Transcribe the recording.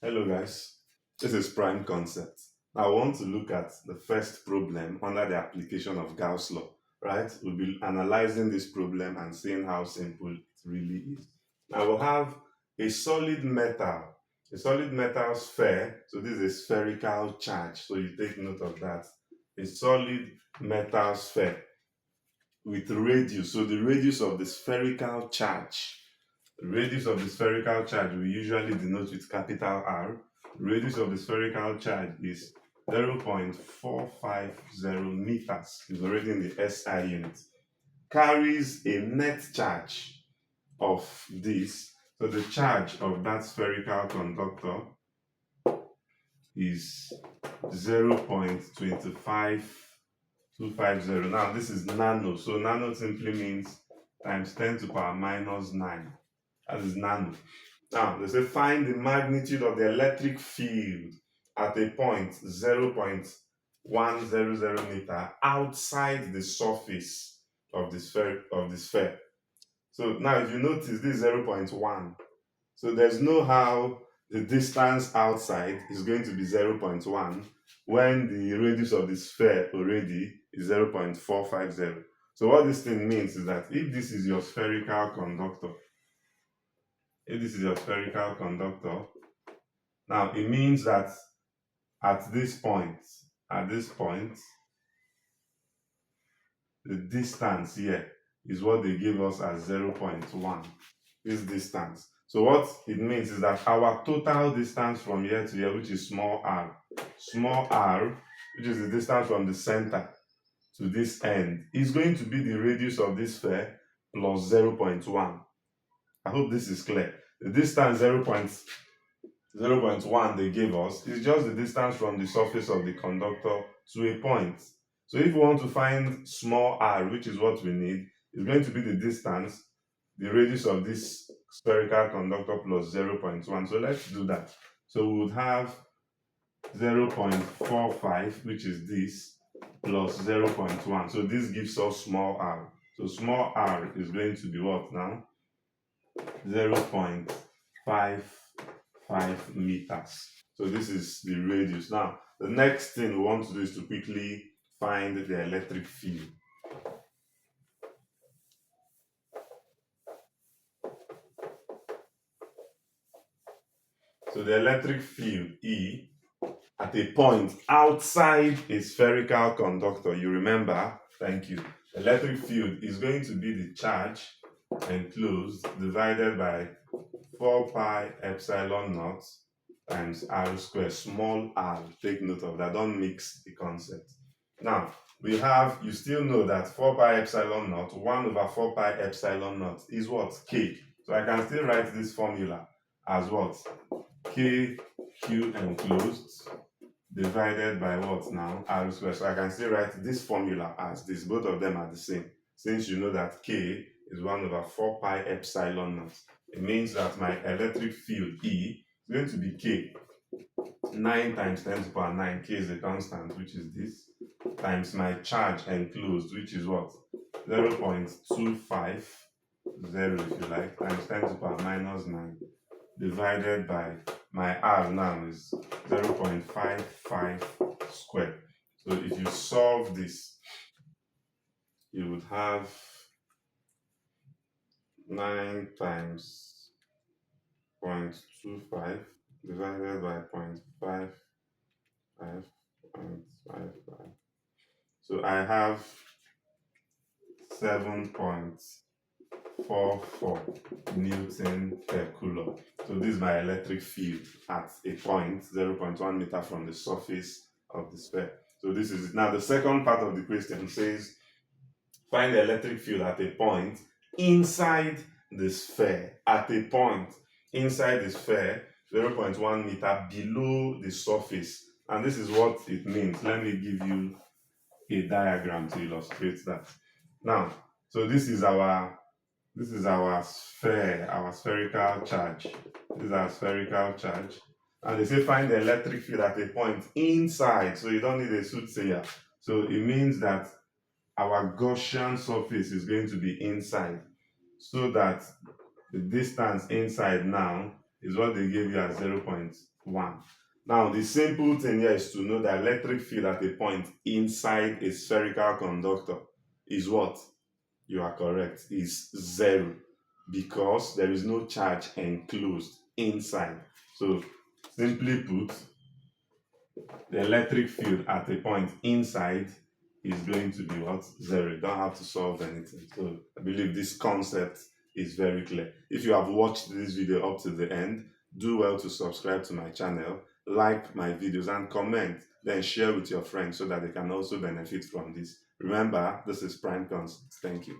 Hello guys, this is Prime Concept. Now I want to look at the first problem under the application of Gauss Law, right? We'll be analyzing this problem and seeing how simple it really is. Now we'll have a solid metal sphere. So this is a spherical charge, so you take note of that. A solid metal sphere with radius. So the radius of the spherical charge, we usually denote with capital R. The radius of the spherical charge is 0.450 meters. It's already in the SI unit. Carries a net charge of this. So the charge of that spherical conductor is 0.25250. Now this is nano. So nano simply means times 10 to the power minus 9. That is nano. Now, they say find the magnitude of the electric field at a point 0.100 meter outside the surface of the sphere. So now if you notice this is 0.1. So there's no how the distance outside is going to be 0.1 when the radius of the sphere already is 0.450. So what this thing means is that if this is your spherical conductor, now it means that at this point, the distance here is what they give us as 0.1, this distance. So what it means is that our total distance from here to here, which is small r, which is the distance from the center to this end, is going to be the radius of this sphere plus 0.1. I hope this is clear. The distance 0.1 they gave us is just the distance from the surface of the conductor to a point. So if we want to find small r, which is what we need, it's going to be the distance, the radius of this spherical conductor plus 0.1. So let's do that. So we would have 0.45, which is this, plus 0.1. So this gives us small r. So small r is going to be what now? 0.55 meters. So this is the radius. Now, the next thing we want to do is to quickly find the electric field. So the electric field E at a point outside a spherical conductor, you remember, thank you. The electric field is going to be the charge enclosed divided by 4 pi epsilon naught times r squared, small r. Take note of that, don't mix the concept. Now we have, you still know that 4 pi epsilon naught, 1 over 4 pi epsilon naught is what? K. So I can still write this formula as what? K Q enclosed divided by what now? R squared. So I can still write this formula as this. Both of them are the same, since you know that K is 1 over 4 pi epsilon naught. It means that my electric field E is going to be K. 9 times 10 to the power 9, K is a constant, which is this, times my charge enclosed, which is what? 0.250, if you like, times 10 to the power minus 9, divided by my R now is 0.55 squared. So if you solve this, you would have 9 times 0.25 divided by 0.55. So I have 7.44 Newton per coulomb. So this is my electric field at a point 0.1 meter from the surface of the sphere. So this is it. Now the second part of the question says find the electric field at a point inside the sphere, at a point inside the sphere 0.1 meter below the surface. And this is what it means. Let me give you a diagram to illustrate that. Now, so this is our sphere, our spherical charge. This is our spherical charge. And they say find the electric field at a point inside. So you don't need a soothsayer. So it means that our Gaussian surface is going to be inside, so that the distance inside now is what they gave you as 0.1. Now, the simple thing here is to know that electric field at a point inside a spherical conductor is what? You are correct, is 0, because there is no charge enclosed inside. So, simply put, the electric field at a point inside is going to be what? 0. You don't have to solve anything. So, I believe this concept is very clear. If you have watched this video up to the end, do well to subscribe to my channel, like my videos, and comment, then share with your friends so that they can also benefit from this. Remember, this is Prime Concepts. Thank you.